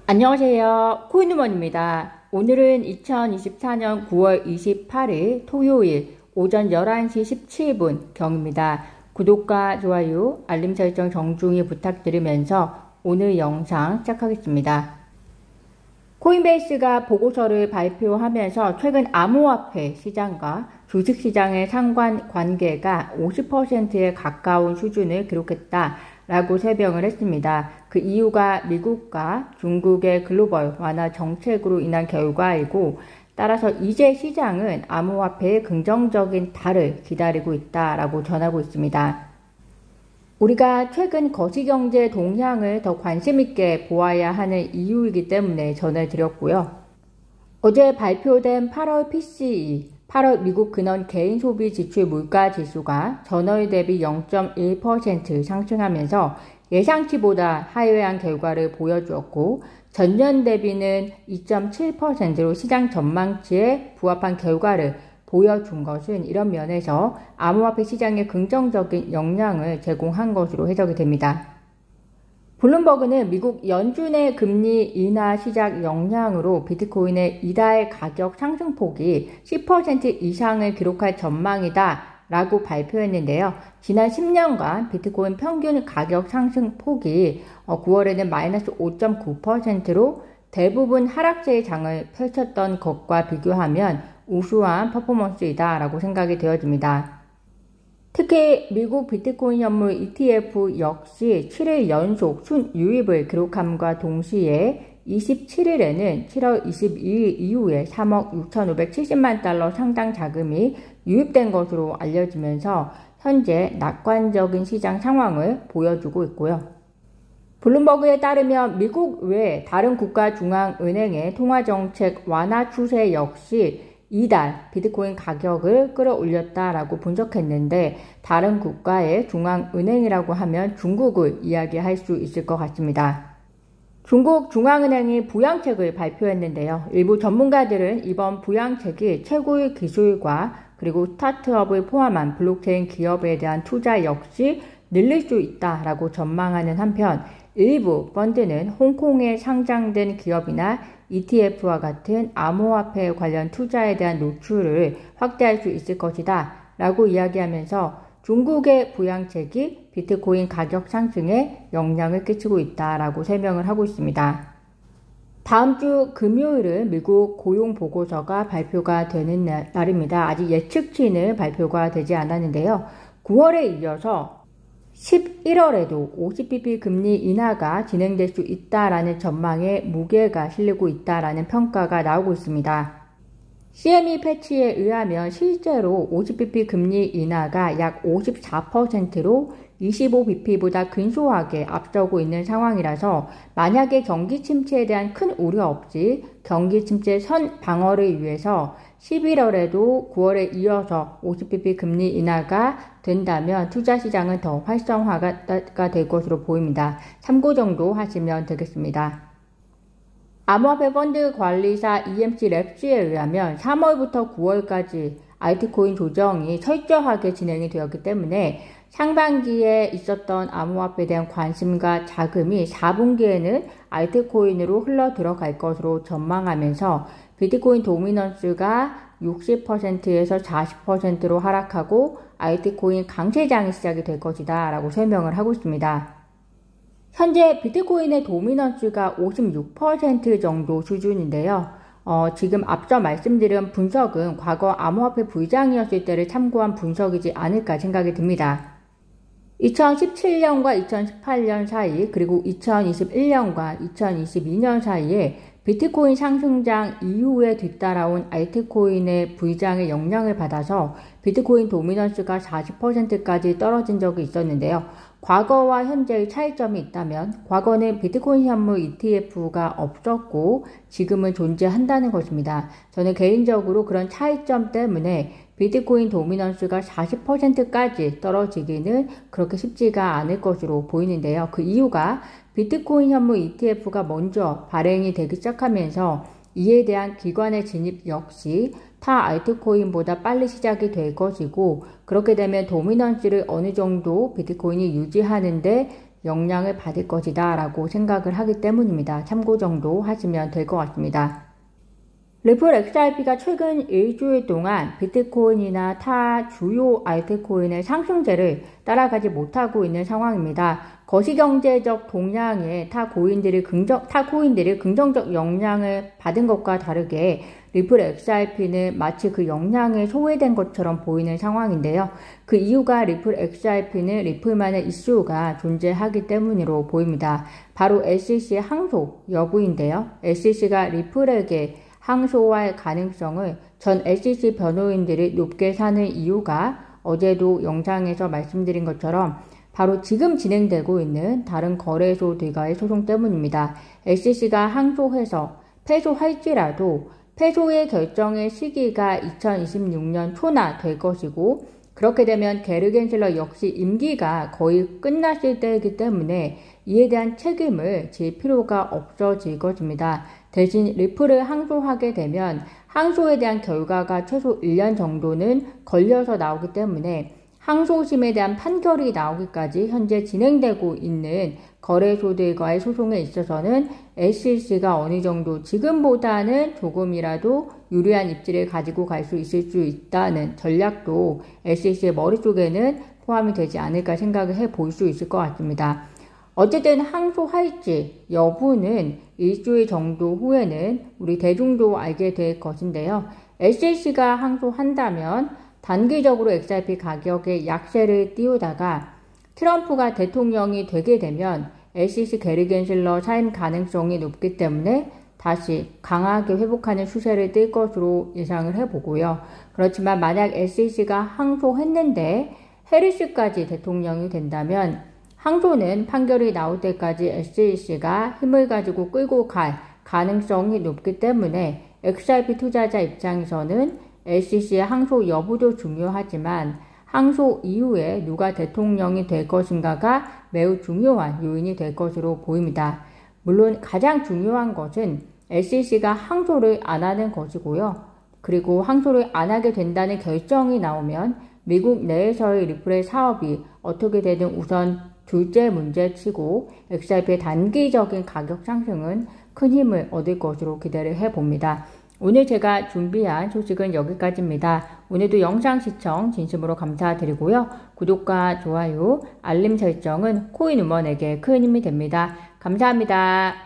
안녕하세요. 코인우먼입니다. 오늘은 2024년 9월 28일 토요일 오전 11시 17분 경입니다. 구독과 좋아요, 알림 설정 정중히 부탁드리면서 오늘 영상 시작하겠습니다. 코인베이스가 보고서를 발표하면서 최근 암호화폐 시장과 주식시장의 상관관계가 50%에 가까운 수준을 기록했다라고 설명을 했습니다. 그 이유가 미국과 중국의 글로벌 완화 정책으로 인한 결과이고, 따라서 이제 시장은 암호화폐의 긍정적인 달을 기다리고 있다라고 전하고 있습니다. 우리가 최근 거시경제 동향을 더 관심있게 보아야 하는 이유이기 때문에 전해드렸고요. 어제 발표된 8월 PCE, 8월 미국 근원 개인 소비 지출 물가 지수가 전월 대비 0.1% 상승하면서 예상치보다 하회한 결과를 보여주었고, 전년 대비는 2.7%로 시장 전망치에 부합한 결과를 보여준 것은 이런 면에서 암호화폐 시장에 긍정적인 영향을 제공한 것으로 해석이 됩니다. 블룸버그는 미국 연준의 금리 인하 시작 영향으로 비트코인의 이달 가격 상승폭이 10% 이상을 기록할 전망이다 라고 발표했는데요. 지난 10년간 비트코인 평균 가격 상승폭이 9월에는 마이너스 5.9%로 대부분 하락세의 장을 펼쳤던 것과 비교하면 우수한 퍼포먼스이다 라고 생각이 되어집니다. 특히 미국 비트코인 현물 ETF 역시 7일 연속 순유입을 기록함과 동시에 27일에는 7월 22일 이후에 3억 6,570만 달러 상당 자금이 유입된 것으로 알려지면서 현재 낙관적인 시장 상황을 보여주고 있고요. 블룸버그에 따르면 미국 외 다른 국가 중앙은행의 통화정책 완화 추세 역시 이달 비트코인 가격을 끌어올렸다라고 분석했는데, 다른 국가의 중앙은행이라고 하면 중국을 이야기할 수 있을 것 같습니다. 중국 중앙은행이 부양책을 발표했는데요. 일부 전문가들은 이번 부양책이 최고의 기술과 그리고 스타트업을 포함한 블록체인 기업에 대한 투자 역시 늘릴 수 있다라고 전망하는 한편, 일부 펀드는 홍콩에 상장된 기업이나 ETF와 같은 암호화폐 관련 투자에 대한 노출을 확대할 수 있을 것이다 라고 이야기하면서 중국의 부양책이 비트코인 가격 상승에 영향을 끼치고 있다라고 설명을 하고 있습니다. 다음 주 금요일은 미국 고용보고서가 발표가 되는 날입니다. 아직 예측치는 발표가 되지 않았는데요. 9월에 이어서 11월에도 50bp 금리 인하가 진행될 수 있다라는 전망에 무게가 실리고 있다라는 평가가 나오고 있습니다. CME 패치에 의하면 실제로 50bp 금리 인하가 약 54%로 25bp보다 근소하게 앞서고 있는 상황이라서 만약에 경기 침체에 대한 큰 우려 없이 경기 침체 선 방어를 위해서 11월에도 9월에 이어서 50bp 금리 인하가 된다면 투자 시장은 더 활성화가 될 것으로 보입니다. 참고 정도 하시면 되겠습니다. 암호화폐 펀드 관리사 EMC 랩스에 의하면 3월부터 9월까지 알트코인 조정이 철저하게 진행이 되었기 때문에 상반기에 있었던 암호화폐에 대한 관심과 자금이 4분기에는 알트코인으로 흘러 들어갈 것으로 전망하면서 비트코인 도미넌스가 60%에서 40%로 하락하고 알트코인 강세장이 시작이 될 것이다 라고 설명을 하고 있습니다. 현재 비트코인의 도미넌스가 56% 정도 수준인데요. 지금 앞서 말씀드린 분석은 과거 암호화폐 불장이었을 때를 참고한 분석이지 않을까 생각이 듭니다. 2017년과 2018년 사이 그리고 2021년과 2022년 사이에 비트코인 상승장 이후에 뒤따라온 알트코인의 불장의 영향을 받아서 비트코인 도미넌스가 40%까지 떨어진 적이 있었는데요. 과거와 현재의 차이점이 있다면 과거는 비트코인 현물 ETF가 없었고 지금은 존재한다는 것입니다. 저는 개인적으로 그런 차이점 때문에 비트코인 도미넌스가 40%까지 떨어지기는 그렇게 쉽지가 않을 것으로 보이는데요. 그 이유가 비트코인 현물 ETF가 먼저 발행이 되기 시작하면서 이에 대한 기관의 진입 역시 타 알트코인보다 빨리 시작이 될 것이고, 그렇게 되면 도미넌스를 어느 정도 비트코인이 유지하는데 영향을 받을 것이다 라고 생각을 하기 때문입니다. 참고 정도 하시면 될 것 같습니다. 리플 XRP가 최근 일주일 동안 비트코인이나 타 주요 알트코인의 상승세를 따라가지 못하고 있는 상황입니다. 거시경제적 동향에 타 코인들이 긍정적 영향을 받은 것과 다르게 리플 XRP는 마치 그 영향에 소외된 것처럼 보이는 상황인데요. 그 이유가 리플 XRP는 리플만의 이슈가 존재하기 때문으로 보입니다. 바로 SEC의 항소 여부인데요. SEC가 리플에게 항소할 가능성을 전 SEC 변호인들이 높게 사는 이유가 어제도 영상에서 말씀드린 것처럼 바로 지금 진행되고 있는 다른 거래소들과의 소송 때문입니다. SEC가 항소해서 패소할지라도 패소의 결정의 시기가 2026년 초나 될 것이고 그렇게 되면 게르 겐슬러 역시 임기가 거의 끝났을 때이기 때문에 이에 대한 책임을 질 필요가 없어질 것입니다. 대신 리플을 항소하게 되면 항소에 대한 결과가 최소 1년 정도는 걸려서 나오기 때문에 항소심에 대한 판결이 나오기까지 현재 진행되고 있는 거래소들과의 소송에 있어서는 SEC가 어느 정도 지금보다는 조금이라도 유리한 입지를 가지고 갈 수 있을 수 있다는 전략도 SEC의 머릿속에는 포함이 되지 않을까 생각을 해볼 수 있을 것 같습니다. 어쨌든 항소할지 여부는 일주일 정도 후에는 우리 대중도 알게 될 것인데요. SEC가 항소한다면 단기적으로 XRP 가격에 약세를 띄우다가 트럼프가 대통령이 되게 되면 SEC 게르 겐슬러 사임 가능성이 높기 때문에 다시 강하게 회복하는 추세를 띌 것으로 예상을 해보고요. 그렇지만 만약 SEC가 항소했는데 해리스까지 대통령이 된다면 항소는 판결이 나올 때까지 SEC가 힘을 가지고 끌고 갈 가능성이 높기 때문에 XRP 투자자 입장에서는 SEC의 항소 여부도 중요하지만 항소 이후에 누가 대통령이 될 것인가가 매우 중요한 요인이 될 것으로 보입니다. 물론 가장 중요한 것은 SEC가 항소를 안 하는 것이고요. 그리고 항소를 안 하게 된다는 결정이 나오면 미국 내에서의 리플의 사업이 어떻게 되든 우선 둘째 문제치고 XRP의 단기적인 가격 상승은 큰 힘을 얻을 것으로 기대를 해봅니다. 오늘 제가 준비한 소식은 여기까지입니다. 오늘도 영상 시청 진심으로 감사드리고요. 구독과 좋아요, 알림 설정은 코인 우먼에게 큰 힘이 됩니다. 감사합니다.